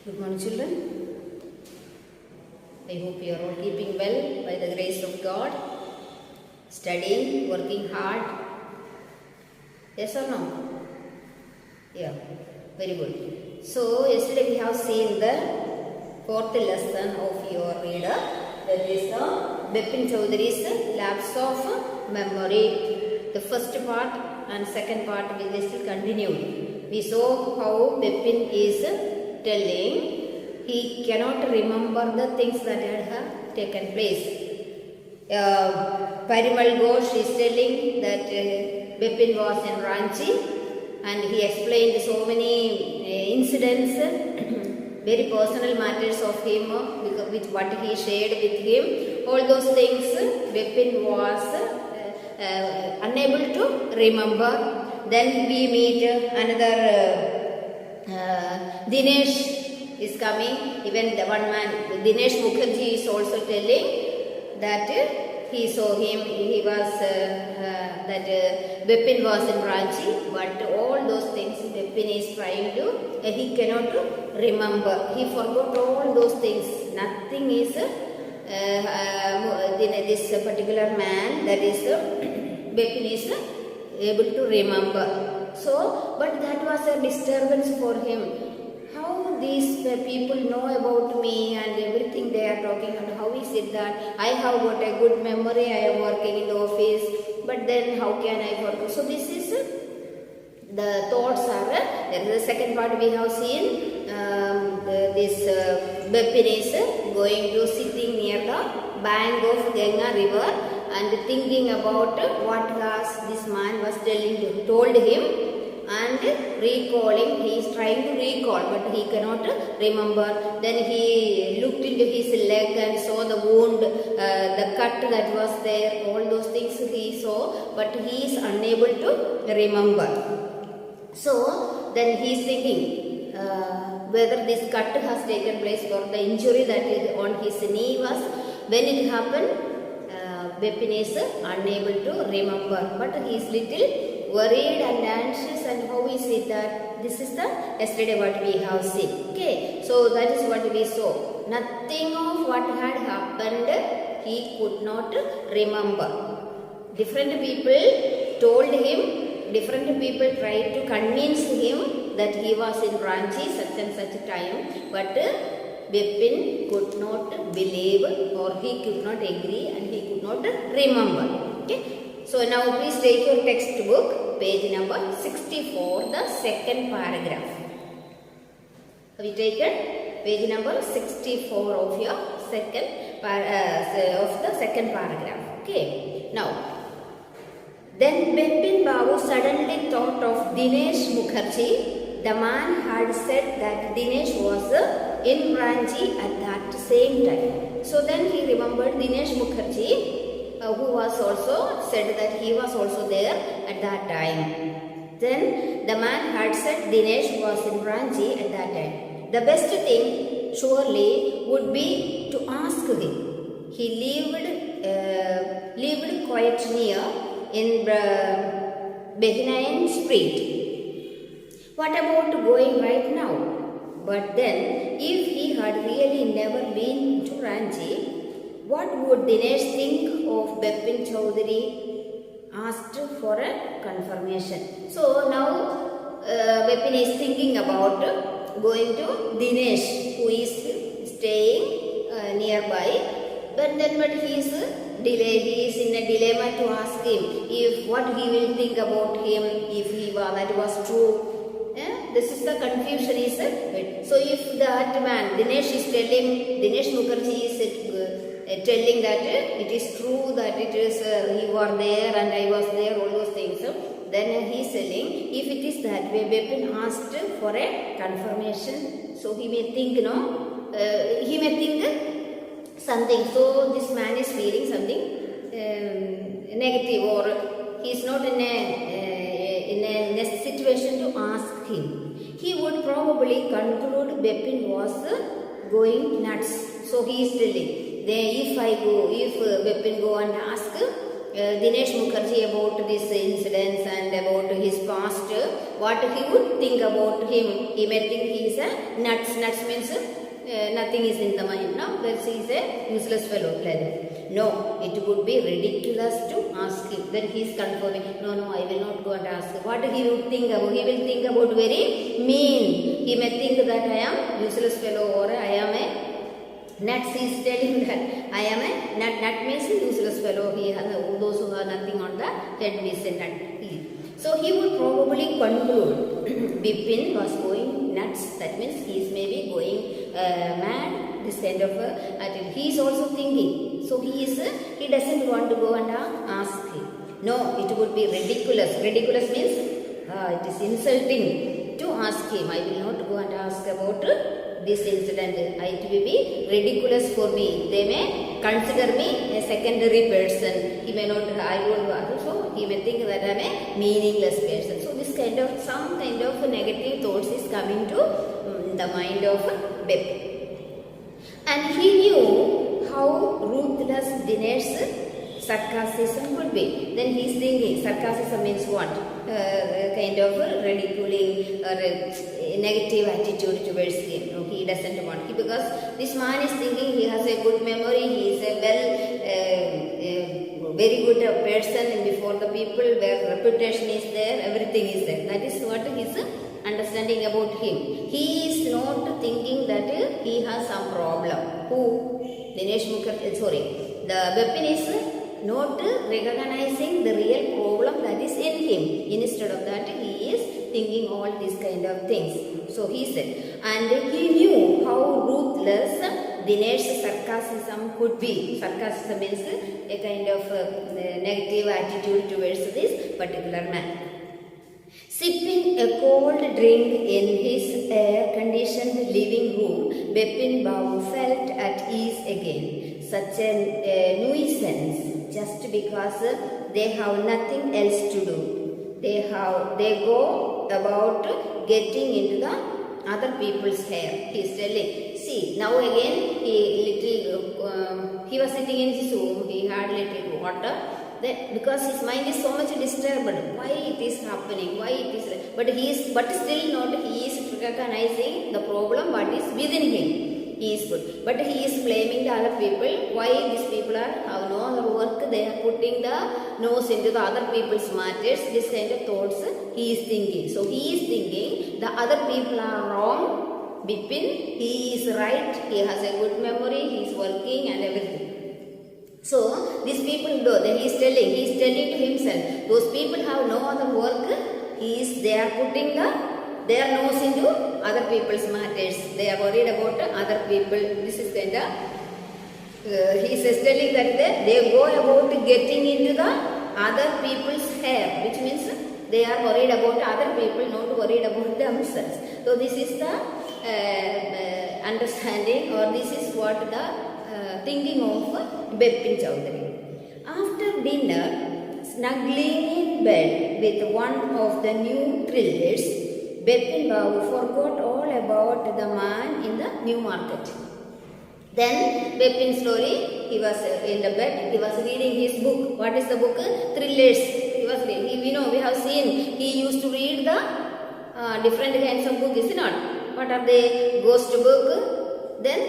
Good morning, children. I hope you are all keeping well by the grace of God. Studying, working hard. Yes or no? Yeah, very good. So, yesterday we have seen the fourth lesson of your reader. That is the Bipin Chaudhary's Lapse of Memory. The first part and second part we will still continue. We saw how Bipin is telling he cannot remember the things that had taken place. Parimal Ghosh is telling that Bipin was in Ranchi and he explained so many incidents, very personal matters of him, with what he shared with him. All those things Bipin was unable to remember. Then we meet another Dinesh is coming. Even the one man, Dinesh Mukherjee, is also telling that he saw him. He was that Bipin was in Ranchi, but all those things Bipin is trying to. He cannot remember. He forgot all those things. Nothing is this particular man, that is Bipin, is able to remember. So, but that was a disturbance for him. How these people know about me and everything they are talking, and how is it that I have got a good memory, I am working in the office, but then how can I forget? So this is the thoughts are there. The second part we have seen this Bipin is going to sitting near the bank of Ganga river and thinking about what this man was told him, and recalling. He is trying to recall, but he cannot remember. Then he looked into his leg and saw the wound, the cut that was there. All those things he saw, but he is unable to remember. So then he is thinking whether this cut has taken place, or the injury that is on his knee was when it happened. Bipin is unable to remember, but he is little worried and anxious. And how is it that this is the yesterday what we have seen? Okay, so that is what we saw. Nothing of what had happened he could not remember. Different people told him, different people tried to convince him that he was in Ranchi such and such time, but Bipin could not believe, or he could not agree, and he could not remember. Okay. So now please take your textbook, page number 64, the second paragraph. Have you taken page number 64 of your second paragraph? Okay. Now, then Bipin Babu suddenly thought of Dinesh Mukherjee. The man had said that Dinesh was in Ranchi at that same time. So then he remembered Dinesh Mukherjee, who was also said that he was also there at that time. Then the man had said Dinesh was in Ranchi at that time. The best thing surely would be to ask him. He lived quite near in Behinayan Street. What about going right now? But then, if he had really never been to Ranchi, what would Dinesh think of Bipin Chaudhary? Asked for a confirmation. So now Bipin is thinking about going to Dinesh, who is staying nearby. But he is in a dilemma to ask him if what he will think about him, if that was true. This is the confusion is so if that man Dinesh Mukherjee is telling that it is true that it is you are there and I was there, all those things, then he is telling if it is that way, Bipin asked for a confirmation. So he may think something. So this man is feeling something negative, or he is not in a situation to ask him. He would probably conclude Bipin was going nuts. So he is telling, if Bipin go and ask Dinesh Mukherjee about these incidents and about his past, what he would think about him. He may think he is a nuts. Nuts means nothing is in the mind. No, that he is a useless fellow. Like that. No, it would be ridiculous to ask him. Then he is confirming, no, I will not go and ask. What he would think about? He will think about very mean. He may think that I am useless fellow or I am a nuts. He is telling that I am a nut. Nut means useless fellow. He has those who have nothing on the head is a nut. So he would probably conclude Bipin was going nuts. That means he is maybe going mad. This kind of attitude. He is also thinking. So he doesn't want to go and ask him. No, it would be ridiculous. Ridiculous means it is insulting to ask him. I will not go and ask about this incident. It will be ridiculous for me. They may consider me a secondary person. He may not, I don't know. So he may think that I am a meaningless person. So this kind of, some kind of negative thoughts is coming to the mind of Bipin. And he knew how ruthless Dinesh's sarcasm could be. Then he is thinking, sarcasm means what? Kind of ridiculing or negative attitude towards him. No, he doesn't want. Because this man is thinking he has a good memory, he is a very good person before the people, where reputation is there, everything is there. That is what his understanding about him. He is not thinking that he has some problem. Who? Dinesh Mukherjee, the Bipin is not recognizing the real problem that is in him. Instead of that, he is thinking all these kind of things. So he said, and he knew how ruthless Dinesh's sarcasm could be. Sarcasm means a kind of negative attitude towards this particular man. Sipping a cold drink in his air-conditioned living room, Bipin Babu felt at ease again. Such a nuisance, just because they have nothing else to do. They go about getting into the other people's hair. He is telling. See, now again he was sitting in his room. He had little water. Because his mind is so much disturbed. Why it is happening? Why it is? But still not. He is recognizing the problem what is within him. He is good, but he is blaming the other people. Why these people have no other work? They are putting the nose into the other people's matters. This kind of thoughts he is thinking. So he is thinking the other people are wrong. Bipin, he is right. He has a good memory. He is working and everything. So these people do. Then he is telling to himself, those people have no other work. They are putting their nose into other people's matters. They are worried about other people. This is kind of he is telling that they go about getting into the other people's hair, which means they are worried about other people, not worried about themselves. So this is the understanding, or this is what the thinking of Bipin Chowdhury. After dinner, snuggling in bed with one of the new thrillers, Bipin Babu forgot all about the man in the new market. Then Bipin slowly, he was in the bed, he was reading his book. What is the book? Thrillers. He was reading. We have seen he used to read the different kinds of books, is it not? What are they? Ghost book, then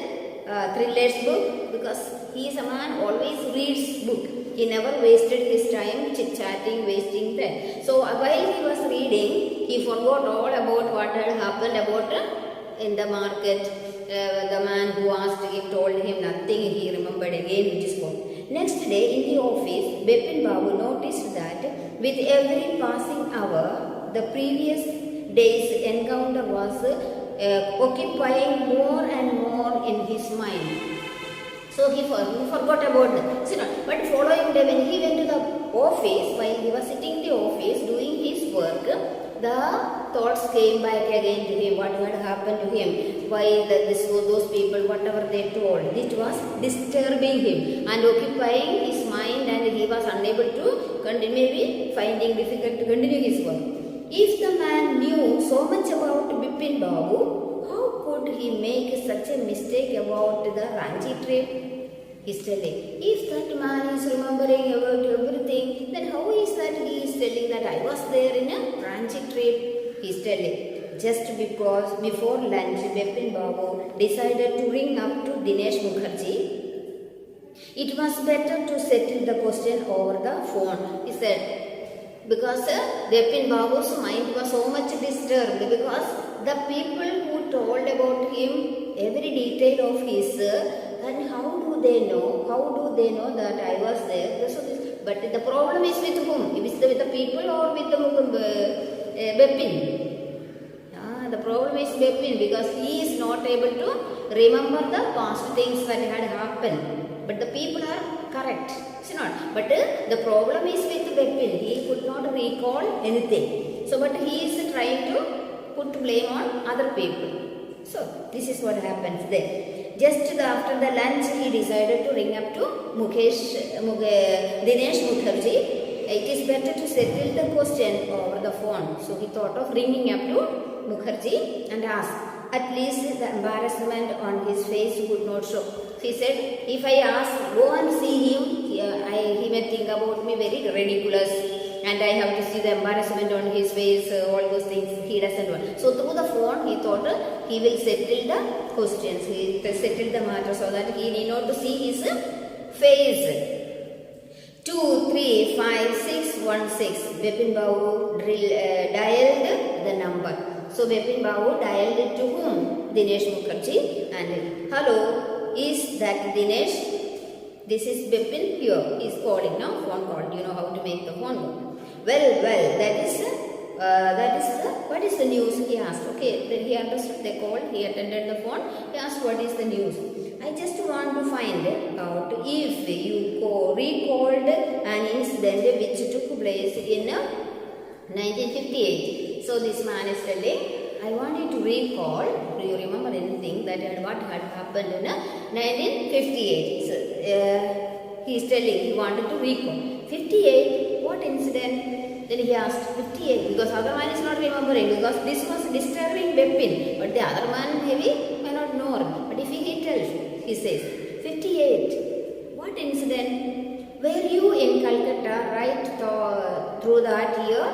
thrillers book, because he is a man always reads book. He never wasted his time chit-chatting, wasting time. So while he was reading, he forgot all about what had happened about in the market. The man who asked him told him nothing. He remembered again it is gone. Next day in the office, Bipin Babu noticed that with every passing hour, the previous day's encounter was occupying more and more in his mind. So he forgot about that. But following day, when he went to the office, while he was sitting in the office doing his work, the thoughts came back again to him. What had happened to him? Why those people, whatever they told, it was disturbing him and occupying his mind, and he was unable to continue, maybe finding difficult to continue his work. If the man knew so much about Bipin Babu, how could he make such a mistake about the Ranchi trip? He's telling. If that man is remembering about everything, then how is that he is telling that I was there in a Ranchi trip? He's telling. Just because before lunch, Bipin Babu decided to ring up to Dinesh Mukherjee. It was better to settle the question over the phone, he said. Because Bipin Babu's mind was so much disturbed because the people who told about him every detail of his, and how do they know that I was there? So but the problem is with whom? Is it with the people or with the Bipin? The problem is Bipin because he is not able to remember the past things that had happened. But the people are correct. It's not. But the problem is with Bipin. He could not recall anything. So, but he is trying to put blame on other people. So, this is what happens there. Just after the lunch, he decided to ring up to Dinesh Mukherjee. It is better to settle the question over the phone. So, he thought of ringing up to Mukherjee and asked. At least the embarrassment on his face would not show. He said, if I ask, go and see him, he may think about me very ridiculous and I have to see the embarrassment on his face, all those things he doesn't want. So through the phone, he thought he will settle the questions, he will settle the matter so that he need not to see his face. 2351616. Bipin Babu dialed the number. So Bipin Babu dialed it to whom? Dinesh Mukherjee. And hello, is that Dinesh? This is Bipin here. He is calling now. Phone call. You know how to make the phone call. Well. What is the news? He asked. Okay, then he understood the call. He attended the phone. He asked, what is the news? I just want to find out if you recalled an incident which took place in 1958. So this man is telling, I want you to recall, do you remember anything that what had happened in 1958? So, he is telling, he wanted to recall. 58, what incident? Then he asked, 58, because other man is not remembering, because this was disturbing Bipin, but the other man maybe may not know. But if he tells, he says, 58, what incident? Were you in Calcutta right through that year?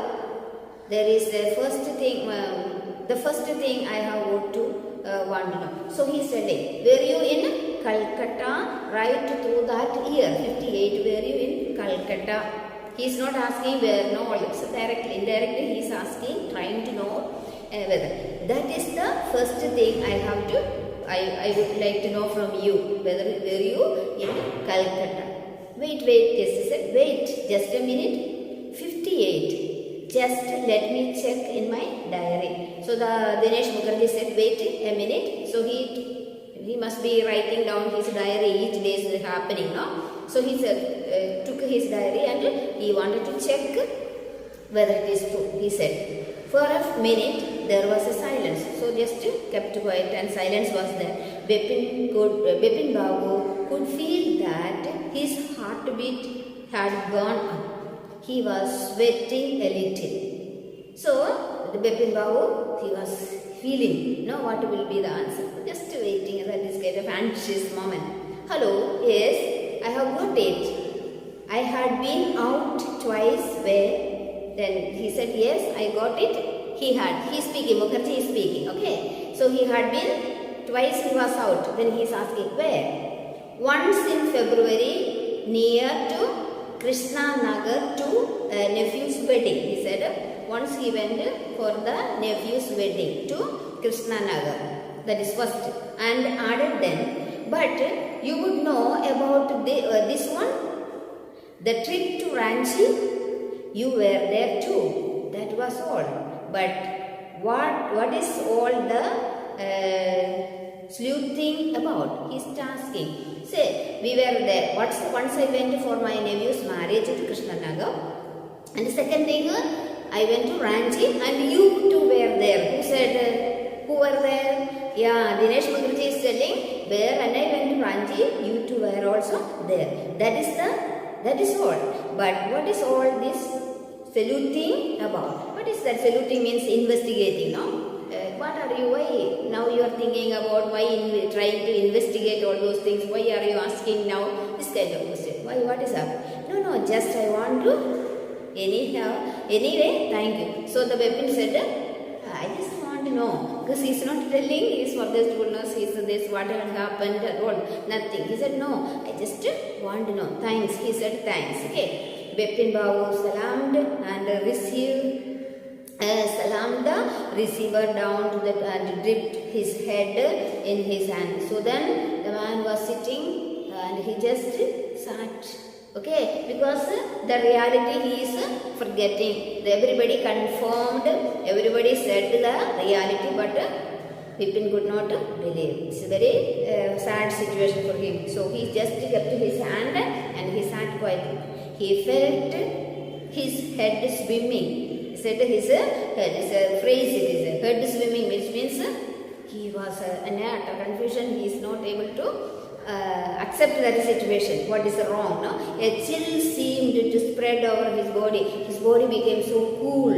There is the first thing I have want to know. So he is telling, were you in Calcutta right through that year? 58, were you in Calcutta? He is not asking where, no, so directly, indirectly he is asking, trying to know whether. That is the first thing I would like to know from you, whether were you in Calcutta. Wait, just a minute. 58. Just let me check in my diary. So the Dinesh Mukherjee said, wait a minute. So he must be writing down his diary each day is happening, no? So he said, took his diary and he wanted to check whether it is true. He said, for a minute there was a silence. So just kept quiet and silence was there. Bipin Babu could feel that his heartbeat had gone up. He was sweating a little. So, the Bipin Babu, he was feeling, what will be the answer. Just waiting, that is kind of anxious moment. Hello, yes, I have got it. I had been out twice where, then he said, yes, I got it. He is speaking, Mukherjee is speaking, okay. So, he had been, twice he was out. Then he is asking, where? Once in February, near to Krishna Nagar to nephew's wedding. He said once he went for the nephew's wedding to Krishna Nagar. That is first. And added then, but you would know about this one, the trip to Ranchi. You were there too. That was all. But what is all the sleuthing about? He is asking. Say, we were there. Once I went for my nephew's marriage to Krishna Nagar. And the second thing, I went to Ranchi and you too were there. Who said, who were there? Yeah, Dinesh Mukherjee is telling, where when I went to Ranchi, you two were also there. That is all. But what is all this sleuthing about? What is that? Sleuthing means investigating, no? what are you, why? Now you are thinking about why, trying to investigate all those things. Why are you asking now this kind of question? Why, what is up? No, just I want to, anyway, thank you. So the weapon said, I just want to know, because he's not telling his forgetfulness, he said this, what had happened at all, nothing. He said, no, I just want to know. Thanks. He said, thanks. Okay. Bipin Babu salamed and received, salamed the receiver down to the, and dipped his head in his hand. So then the man was sitting and he just sat. Okay, because the reality he is forgetting. Everybody confirmed, everybody said the reality, but Bipin could not believe. It's a very sad situation for him. So he just kept his hand and he sat quietly. He felt his head swimming. He said his head, it's a phrase, it is a head swimming, which means he was in utter confusion. He is not able to accept that situation, what is wrong. No? A chill seemed to spread over his body. His body became so cool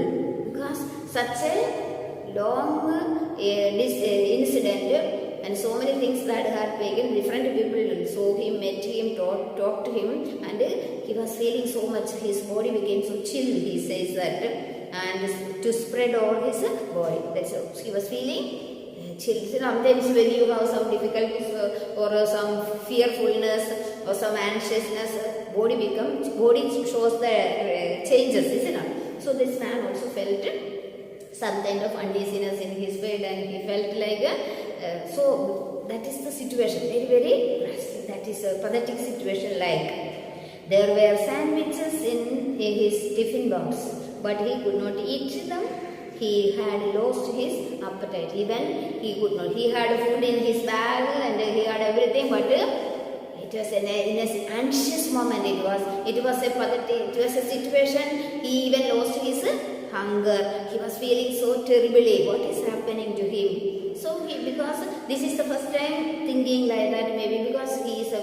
because such a long incident and so many things that had taken. Different people saw him, met him, talked to him, and he was feeling so much. His body became so chill, he says that, and to spread over his body. That's how he was feeling. Sometimes when you have some difficulties or some fearfulness or some anxiousness, body shows the changes, isn't it? So this man also felt some kind of uneasiness in his bed, and he felt like so that is the situation, very that is a pathetic situation. Like there were sandwiches in his tiffin box, but he could not eat them. He had lost his appetite. Even he could not. He had food in his bag and he had everything, but it was in an anxious moment. It was a pathetic. It was a situation. He even lost his hunger. He was feeling so terribly. What is happening to him? So because this is the first time thinking like that, maybe because he is a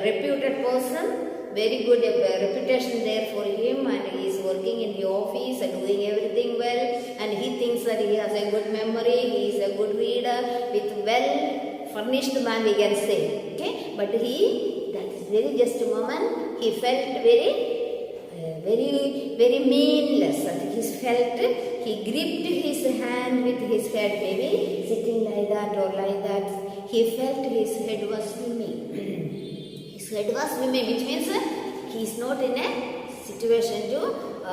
reputed person. Very good reputation there for him, and he is working in the office and doing everything well, and he thinks that he has a good memory, he is a good reader, with well furnished man, we can say. Okay, but that is very just a moment, he felt very meaningless. He gripped his hand with his head, maybe sitting like that or like that. He felt his head was swimming. Head was swimming, which means he is not in a situation to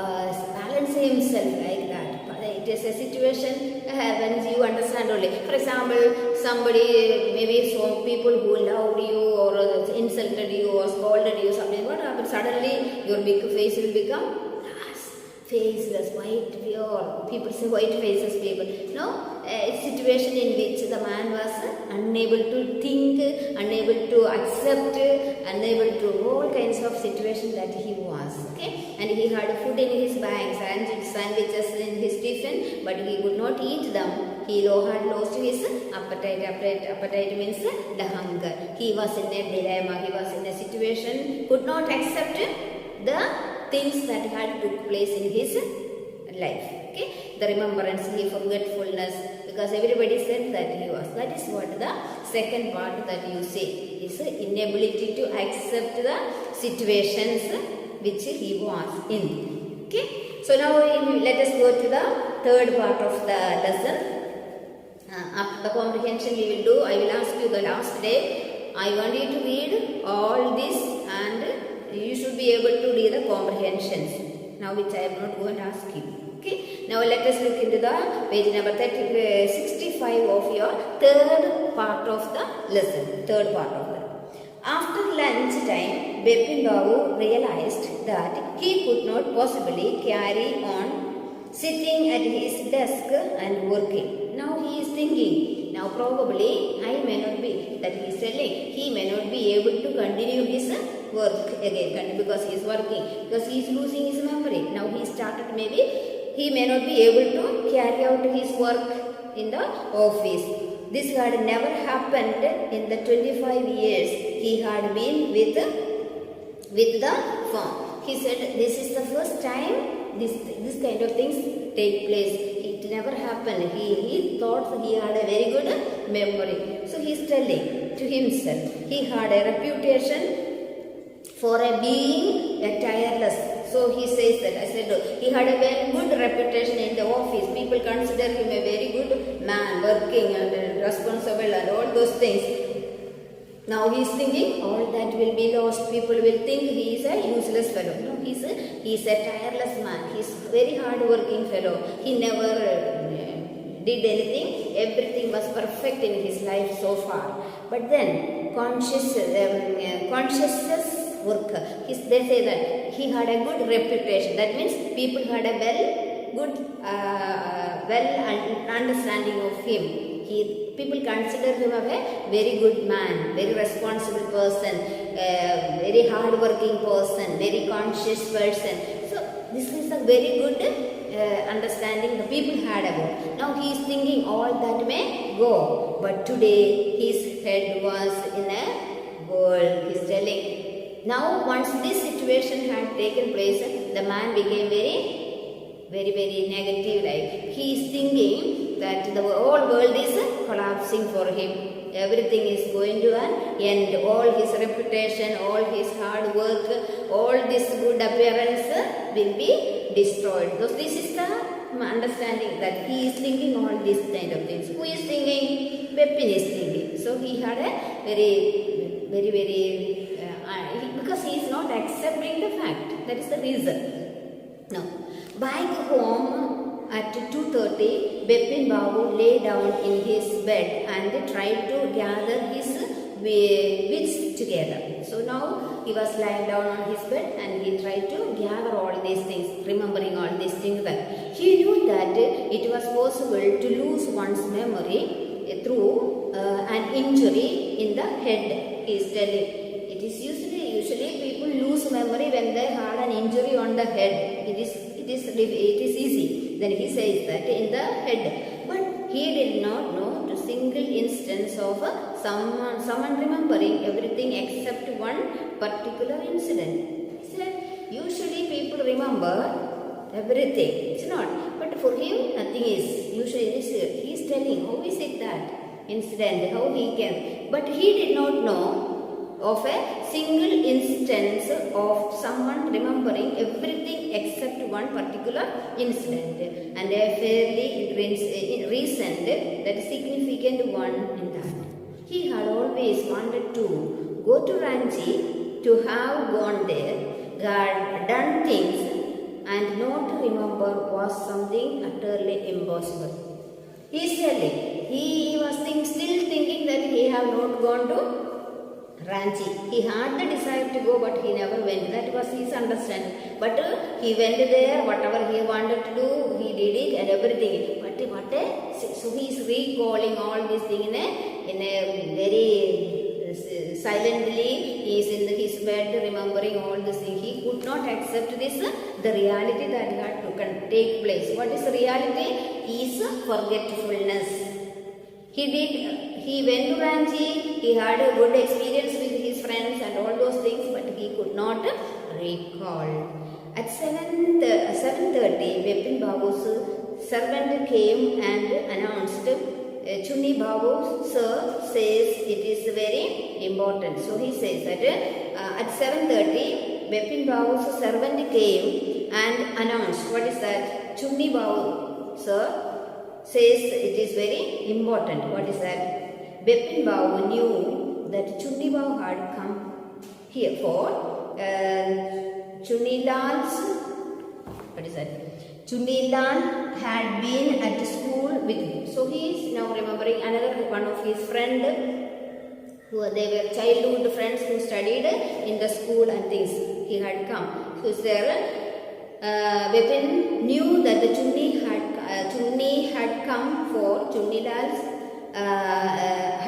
balance himself like that. It is a situation when you understand only. For example, somebody, maybe some people who loved you or insulted you or scolded you, something, what happens? Suddenly your big face will become faceless, white, or people say white faces people. No, a situation in which the man was unable to think, unable to accept, unable to all kinds of situation that he was. Okay, and he had food in his bags and sandwiches in his tiffin, but he could not eat them. He had lost his appetite. Appetite means the hunger. He was in a dilemma. He was in a situation, could not accept the things that had took place in his life. Okay, the remembrance, the forgetfulness, because everybody said that he was. That is what the second part that you say is inability to accept the situations which he was in. Okay, so now let us go to the third part of the lesson. After the comprehension we will do, I will ask you the last day. I want you to read all this and you should be able to read the comprehensions. Now which I am not going to ask you. Okay. Now let us look into the page number 65 of your third part of the lesson. Third part of that. After lunch time, Bipin Babu realized that he could not possibly carry on sitting at his desk and working. Now he is thinking, now probably I may not be, that he is telling, he may not be able to continue his work again because he is working, because he is losing his memory. Now he started, maybe he may not be able to carry out his work in the office. This had never happened in the 25 years he had been with the firm. He said this is the first time this kind of things take place. It never happened. He thought he had a very good memory. So he is telling to himself, he had a reputation for a being a tireless. So he says that, I said, he had a very good reputation in the office. People consider him a very good man, working and responsible and all those things. Now he is thinking all that will be lost. People will think he is a useless fellow. No, he is a tireless man. He is a very hard working fellow. He never did anything. Everything was perfect in his life so far. But then conscientious worker. They say that he had a good reputation. That means people had a good understanding of him. People consider him a very good man, very responsible person, very hard working person, very conscious person. So this is a very good understanding the people had about. Now he is thinking all that may go. But today his head was in a whirl. He is telling. Now once this situation had taken place, the man became very negative. Like he is thinking that the whole world is collapsing for him. Everything is going to an end. All his reputation, all his hard work, all this good appearance will be destroyed. So this is the understanding that he is thinking all these kind of things. Who is thinking? Bepin is thinking. So he had a very because he is not accepting the fact. That is the reason. Now, back home at 2:30, Bepin Babu lay down in his bed and tried to gather his wits together. So now he was lying down on his bed and he tried to gather all these things, remembering all these things. That he knew that it was possible to lose one's memory through an injury in the head. He is telling. It is usually people lose memory when they had an injury on the head. It is easy. Then he says that in the head. But he did not know a single instance of someone remembering everything except one particular incident. He said, usually people remember everything. It's not. But for him, nothing is. Usually he is telling, how is it that incident, how he can. But he did not know of a single instance of someone remembering everything except one particular incident, and a fairly recent, that significant one in that. He had always wanted to go to Ranchi, to have gone there, done things, and not to remember was something utterly impossible. He is telling, he was still thinking that he have not gone to Ranchi. He had the desire to go, but he never went. That was his understanding. But he went there, whatever he wanted to do, he did it and everything. So he is recalling all these things in a very silently. He is in his bed remembering all these things. He could not accept this, the reality that had to take place. What is the reality? Is forgetfulness. He went to Ranchi, he had a good experience with his friends and all those things, but he could not recall. At 7:30, Bepin Babu's servant came and announced, Chunni Babu, sir, says it is very important. So he says that at 7:30, Bepin Babu's servant came and announced. What is that? Chunni Babu, sir, says it is very important. What is that? Bepin Babu knew that Chunni Babu had come here for Chunilal's. What is that? Chunilal had been at school with him. So he is now remembering another one of his friend, who they were childhood friends who studied in the school and things. He had come. So there, Bepin knew that the Chunni had come for Chunilal's.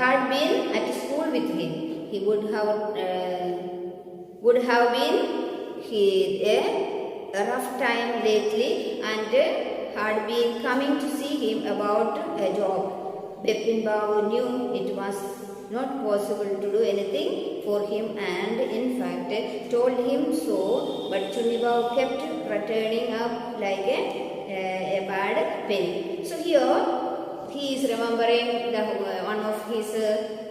Had been at school with him. He would have been a rough time lately and had been coming to see him about a job. Bepin Babu knew it was not possible to do anything for him and in fact told him so, but Chunibao kept returning up like a bad penny. So here he is remembering one of his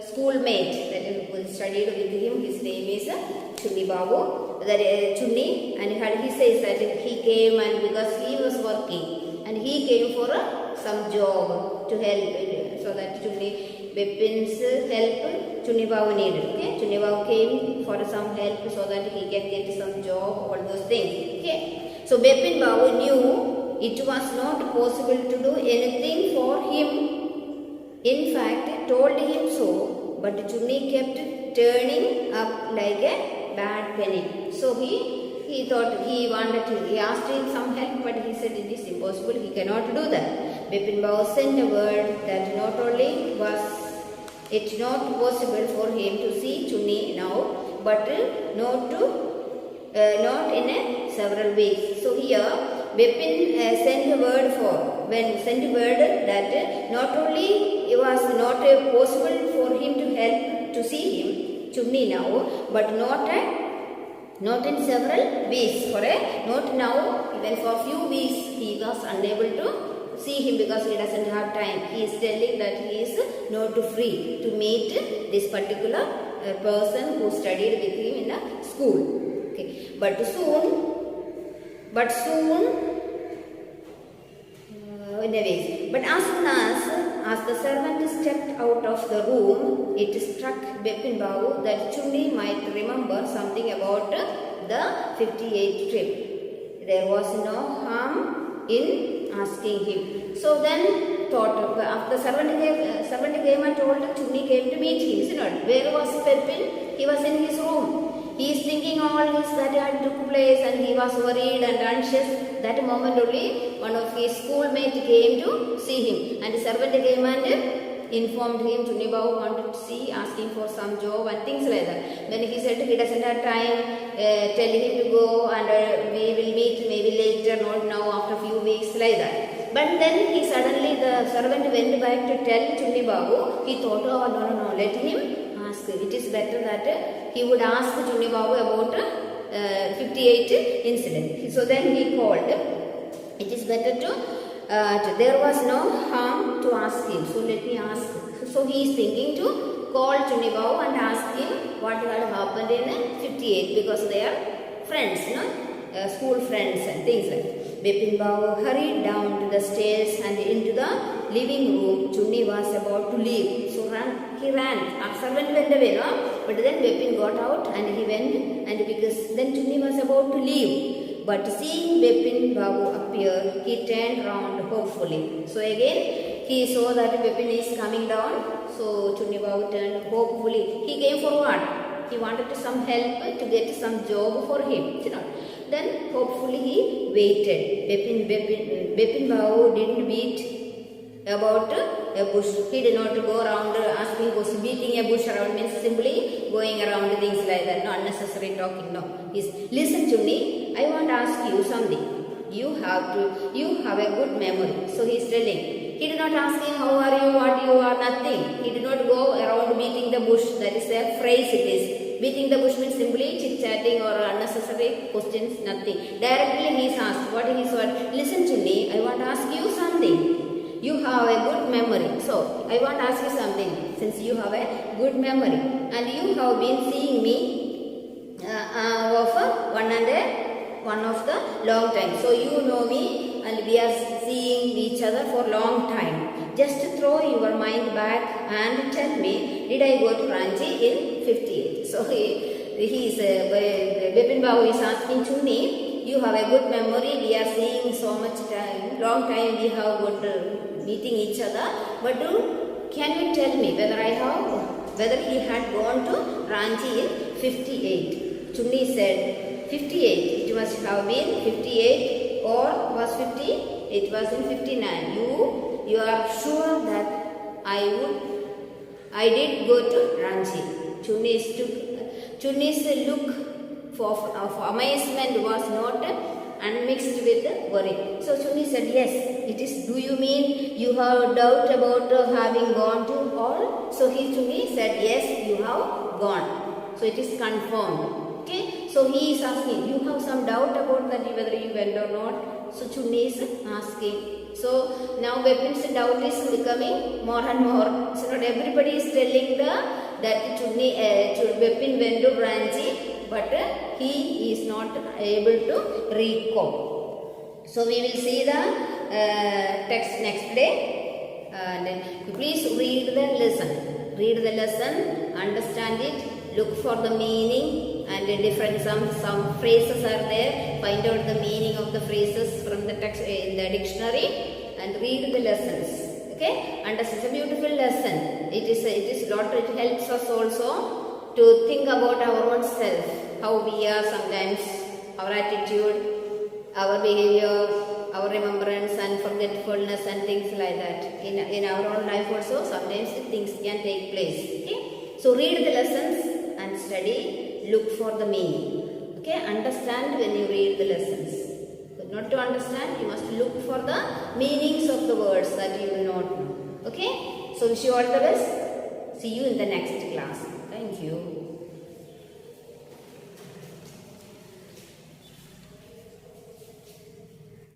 schoolmate that studied with him. His name is Chunibao, that Chunni, and he says that he came and because he was working and he came for some job to help, so that Chunni Bipin's help Chunibao needed. Okay, Chunibao came for some help so that he can get some job, all those things. Okay, so Bipin Babu knew it was not possible to do anything for him. In fact, told him so, but Chunni kept turning up like a bad penny. So he thought he asked him some help, but he said it is impossible, he cannot do that. Bipin Babu sent a word that not only was it not possible for him to see Chunni now, but not in several weeks. So here Bipin sent a word that not only it was not possible for him to help to see him Chunni now, but not in several weeks. Not now, even for a few weeks he was unable to see him because he doesn't have time. He is telling that he is not free to meet this particular person who studied with him in a school. Okay, but soon. But as soon as the servant stepped out of the room, it struck Bipin Babu that Chunni might remember something about the 58th trip. There was no harm in asking him. So then thought, after the servant came and told Chunni came to meet him. Where was Bipin? He was in his room. He is thinking all this that had took place and he was worried and anxious. That moment only one of his schoolmates came to see him, and the servant came and informed him Chunibao wanted to see, asking for some job and things like that. Then he said he doesn't have time, tell him to go and we will meet maybe later, not now, after a few weeks, like that. But then the servant went back to tell Chunibao. He thought, oh no, let him ask. It is better that he would ask Chunibao about 58 incident. So then he called. It is better to there was no harm to ask him, so let me ask. So he is thinking to call Chunibao and ask him what had happened in 58 because they are friends, school friends and things like that. Bipin Babu hurried down to the stairs and into the living room. Chunni was about to leave, so he ran. Our servant went away, but then Bipin got out and he went, and because then Chunni was about to leave. But seeing Bipin Babu appear, he turned round hopefully. So again, he saw that Bipin is coming down. So Chunni Babu turned hopefully. He came for what? He wanted some help to get some job for him. Then hopefully he waited. Bipin Babu didn't beat about a bush. He did not go around asking questions. Beating a bush around means simply going around things like that. No unnecessary talking. No. He's listen Chunni, I want to ask you something. You have a good memory. So he's telling. He did not ask him how are you, what you are, nothing. He did not go around beating the bush. That is a phrase it is. Beating the bush means simply chit-chatting or unnecessary questions, nothing. Directly he is asked, what he said, listen Chunni, I want to ask you something. You have a good memory. So, I want to ask you something. Since you have a good memory and you have been seeing me one of the long time. So, you know me and we are seeing each other for long time. Just throw your mind back and tell me, did I go to Ranchi in 58? So, Bipin Babu is asking Chunni, you have a good memory, we are seeing so much time, long time we have got meeting each other, but can you tell me whether he had gone to Ranchi in 58? Chunni said, 58, it must have been 58 or was 50? It was in 59. You are sure that I did go to Ranchi. Chunni's look of amazement was not unmixed with worry. So Chunni said, yes, it is. Do you mean you have doubt about having gone to all? So Chunni said, yes, you have gone. So it is confirmed. Okay. So he is asking, you have some doubt about that whether you went or not? So Chunni is asking. So now Bipin's doubt is becoming more and more. So not everybody is telling that Bipin went to Ranchi, but he is not able to recall. So we will see the text next day. Please read the lesson. Read the lesson, understand it, look for the meaning, and different some phrases are there. Find out the meaning of the phrases from the text in the dictionary and read the lessons. Okay, and it's a beautiful lesson. It is lot. It helps us also to think about our own self, how we are sometimes, our attitude, our behavior, our remembrance and forgetfulness and things like that. In our own life also sometimes things can take place. Okay, so read the lessons and study. Look for the meaning. Okay, understand when you read the lessons. But not to understand, you must look for the meanings of the words that you do not know. Okay, so wish you all the best. See you in the next class. Thank you.